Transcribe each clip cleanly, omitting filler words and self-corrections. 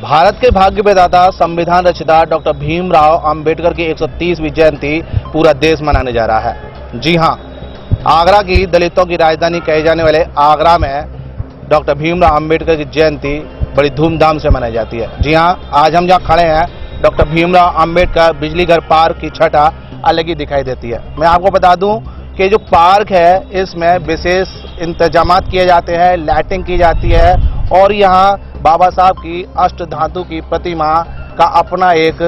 भारत के भाग्य विधाता संविधान रचयिता डॉक्टर भीमराव अंबेडकर की 130वीं जयंती पूरा देश मनाने जा रहा है। जी हां, आगरा की दलितों की राजधानी कहे जाने वाले आगरा में डॉक्टर भीमराव अंबेडकर की जयंती बड़ी धूमधाम से मनाई जाती है। जी हां, आज हम जहां खड़े हैं डॉक्टर भीमराव अंबेडकर बिजली घर पार्क की छटा अलग ही दिखाई देती है। मैं आपको बता दूं कि जो पार्क है इसमें विशेष इंतजाम किए जाते हैं, लाइटिंग की जाती है और यहाँ बाबा साहब की अष्ट धातु की प्रतिमा का अपना एक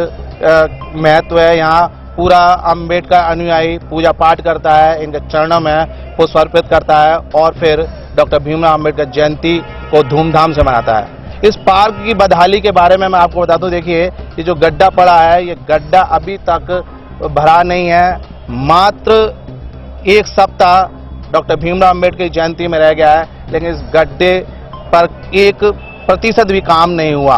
महत्व है। यहाँ पूरा अंबेडकर अनुयायी पूजा पाठ करता है, इनके चरणों में पुष्प अर्पित करता है और फिर डॉक्टर भीमराव अंबेडकर जयंती को धूमधाम से मनाता है। इस पार्क की बदहाली के बारे में मैं आपको बता दूं, देखिए ये जो गड्ढा पड़ा है, ये गड्ढा अभी तक भरा नहीं है। मात्र एक सप्ताह डॉक्टर भीमराव अंबेडकर की जयंती में रह गया है, लेकिन इस गड्ढे पर 1% भी काम नहीं हुआ।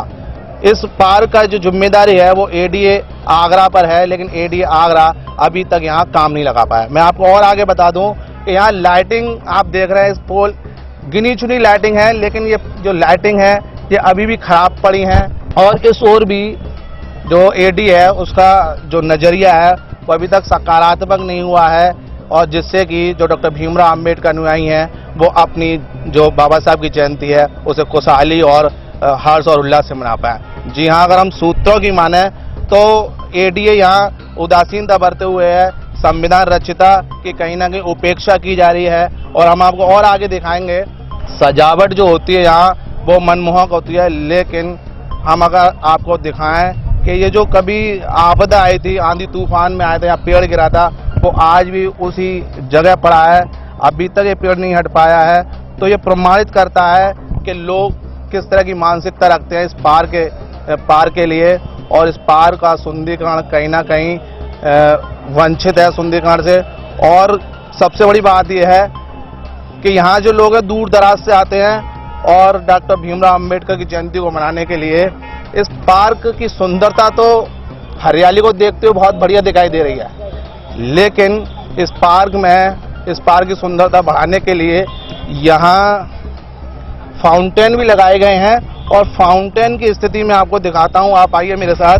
इस पार्क का जो जिम्मेदारी है वो एडीए आगरा पर है, लेकिन एडीए आगरा अभी तक यहाँ काम नहीं लगा पाया। मैं आपको और आगे बता दूं कि यहाँ लाइटिंग आप देख रहे हैं, इस पोल गिनी चुनी लाइटिंग है, लेकिन ये जो लाइटिंग है ये अभी भी खराब पड़ी है और इस ओर भी जो एडी है उसका जो नजरिया है वो अभी तक सकारात्मक नहीं हुआ है और जिससे कि जो डॉक्टर भीमराव अंबेडकर अनुयायी हैं वो अपनी जो बाबा साहब की जयंती है उसे खुशहाली और हर्ष और उल्लास से मना पाए। जी हाँ, अगर हम सूत्रों की माने तो एडीए यहाँ उदासीनता बरते हुए है, संविधान रचयिता की कहीं ना कहीं उपेक्षा की जा रही है और हम आपको और आगे दिखाएंगे। सजावट जो होती है यहाँ वो मनमोहक होती है, लेकिन हम अगर आपको दिखाएं कि ये जो कभी आपदा आई थी, आंधी तूफान में आए थे, यहाँ पेड़ गिरा था, वो आज भी उसी जगह पड़ा है, अभी तक ये पेड़ नहीं हट पाया है। तो ये प्रमाणित करता है कि लोग किस तरह की मानसिकता रखते हैं इस पार्क के लिए और इस पार्क का सुंदरीकरण कहीं ना कहीं वंचित है सुंदरीकरण से। और सबसे बड़ी बात यह है कि यहाँ जो लोग हैं दूर दराज से आते हैं और डॉक्टर भीमराव अंबेडकर की जयंती को मनाने के लिए। इस पार्क की सुंदरता तो हरियाली को देखते हुए बहुत बढ़िया दिखाई दे रही है, लेकिन इस पार्क की सुंदरता बढ़ाने के लिए यहाँ फाउंटेन भी लगाए गए हैं और फाउंटेन की स्थिति में आपको दिखाता हूँ, आप आइए मेरे साथ।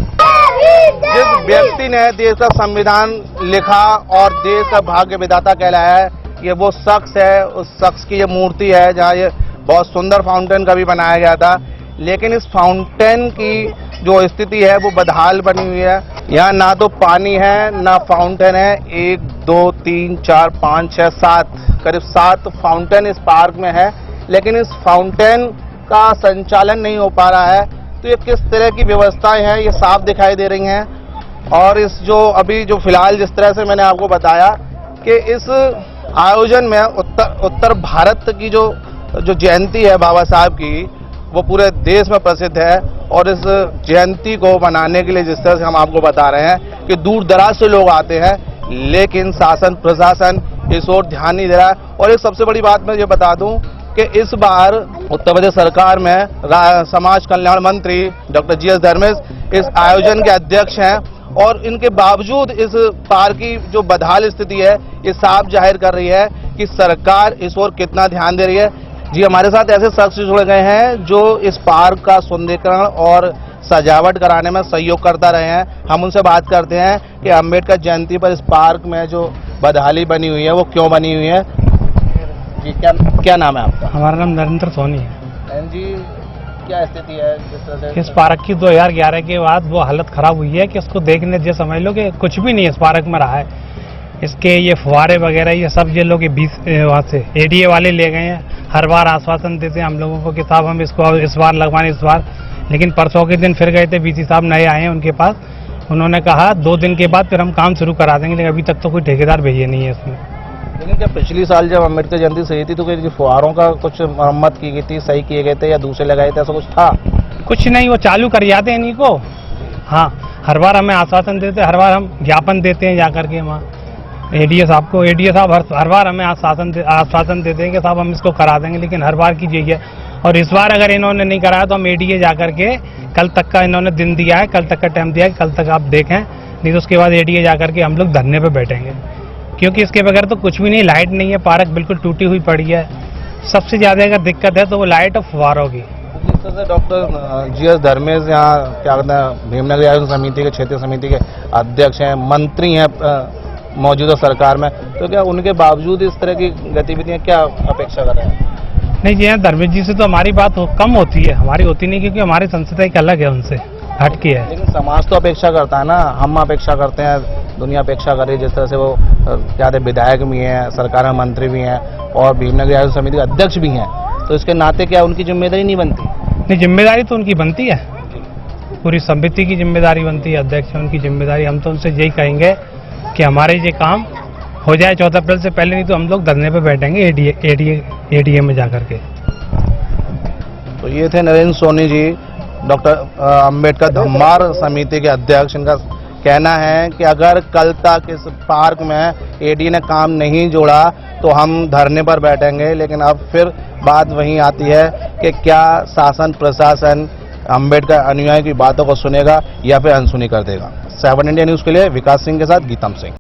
जिस व्यक्ति ने देश का संविधान लिखा और देश का भाग्य विधाता कहलाया है, ये वो शख्स है, उस शख्स की ये मूर्ति है जहाँ ये बहुत सुंदर फाउंटेन कभी बनाया गया था, लेकिन इस फाउंटेन की जो स्थिति है वो बदहाल बनी हुई है। यहाँ ना तो पानी है ना फाउंटेन है। 1 2 3 4 5 6 7 करीब 7 फाउंटेन इस पार्क में है, लेकिन इस फाउंटेन का संचालन नहीं हो पा रहा है। तो ये किस तरह की व्यवस्थाएं हैं ये साफ दिखाई दे रही हैं। और इस जो अभी जो फिलहाल जिस तरह से मैंने आपको बताया कि इस आयोजन में उत्तर भारत की जो जयंती है बाबा साहब की, वो पूरे देश में प्रसिद्ध है और इस जयंती को मनाने के लिए जिस तरह से हम आपको बता रहे हैं कि दूर दराज से लोग आते हैं, लेकिन शासन प्रशासन इस ओर ध्यान नहीं दे रहा है। और एक सबसे बड़ी बात मैं ये बता दूं कि इस बार उत्तर प्रदेश सरकार में समाज कल्याण मंत्री डॉक्टर जीएस धर्मेश इस आयोजन के अध्यक्ष हैं और इनके बावजूद इस पार्क की जो बदहाल स्थिति है ये साफ जाहिर कर रही है कि सरकार इस ओर कितना ध्यान दे रही है। जी, हमारे साथ ऐसे शख्स जुड़े गए हैं जो इस पार्क का सुंदरीकरण और सजावट कराने में सहयोग करता रहे हैं। हम उनसे बात करते हैं कि अंबेडकर जयंती पर इस पार्क में जो बदहाली बनी हुई है वो क्यों बनी हुई है। जी, क्या नाम है आपका? हमारा नाम नरेंद्र सोनी है। जी, क्या स्थिति है जिस तरह से इस पार्क की 2011 के बाद वो हालत खराब हुई है कि उसको देखने जो समझ लो कि कुछ भी नहीं इस पार्क में रहा है। इसके ये फुहारे वगैरह ये सब ये लोग वहाँ से एडीए वाले ले गए हैं। हर बार आश्वासन देते हैं हम लोगों को कि साहब हम इसको इस बार लगवाने इस बार, लेकिन परसों के दिन फिर गए थे, बीसी साहब नए आए हैं उनके पास, उन्होंने कहा 2 दिन के बाद फिर हम काम शुरू करा देंगे, लेकिन अभी तक तो कोई ठेकेदार भेजे नहीं है इसमें। लेकिन क्या पिछली साल जब अम्बेडकर जयंती सही थी तो कोई फुहारों का कुछ मरम्मत की गई थी, सही किए गए थे या दूसरे लगाए थे, ऐसा कुछ था? कुछ नहीं, वो चालू कर जाते हैं इन्हीं को। हाँ, हर बार हमें आश्वासन देते, हर बार हम ज्ञापन देते हैं जाकर के वहाँ एडीए साहब को। एडीए साहब हर बार हमें आश्वासन देते हैं कि साहब हम इसको करा देंगे, लेकिन हर बार की यही है। और इस बार अगर इन्होंने नहीं कराया तो हम एडीए जाकर के कल तक का इन्होंने दिन दिया है, कल तक का टाइम दिया है, कल तक आप देखें, नहीं तो उसके बाद एडीए जाकर के हम लोग धरने पे बैठेंगे, क्योंकि इसके बगैर तो कुछ भी नहीं। लाइट नहीं है, पार्क बिल्कुल टूटी हुई पड़ी है। सबसे ज़्यादा अगर दिक्कत है तो वो लाइट और फुहारों की। तरह से डॉक्टर जी एस धर्मेश यहाँ क्या कहते हैं भीमनगर आयोजन समिति के क्षेत्रीय समिति के अध्यक्ष हैं, मंत्री हैं मौजूदा सरकार में, तो क्या उनके बावजूद इस तरह की गतिविधियां क्या अपेक्षा कर रहे हैं? नहीं जी, यहाँ धर्मेश जी से तो हमारी बात कम होती है, हमारी होती नहीं, क्योंकि हमारी संस्था एक अलग है, उनसे हटके है। लेकिन समाज तो अपेक्षा करता है ना, हम अपेक्षा करते हैं, दुनिया अपेक्षा कर रही है। जिस तरह से वो क्या कहते हैं विधायक भी हैं, सरकार में मंत्री भी हैं और भीमनगर आयोजन समिति के अध्यक्ष भी हैं, तो इसके नाते क्या उनकी जिम्मेदारी नहीं बनती? नहीं, जिम्मेदारी तो उनकी बनती है, पूरी समिति की जिम्मेदारी बनती है, अध्यक्ष उनकी जिम्मेदारी। हम तो उनसे यही कहेंगे कि हमारे ये काम हो जाए 14 अप्रैल से पहले, नहीं तो हम लोग धरने पे बैठेंगे एडीए में जाकर के। तो ये थे नरेंद्र सोनी जी, डॉक्टर अंबेडकर धम्मार समिति के अध्यक्ष। इनका कहना है कि अगर कल तक इस पार्क में एडीए ने काम नहीं जोड़ा तो हम धरने पर बैठेंगे। लेकिन अब फिर बात वहीं आती है कि क्या शासन प्रशासन अंबेडकर अनुयायी की बातों को सुनेगा या फिर अनसुनी कर देगा। 7 इंडिया न्यूज़ के लिए विकास सिंह के साथ गीतम सिंह।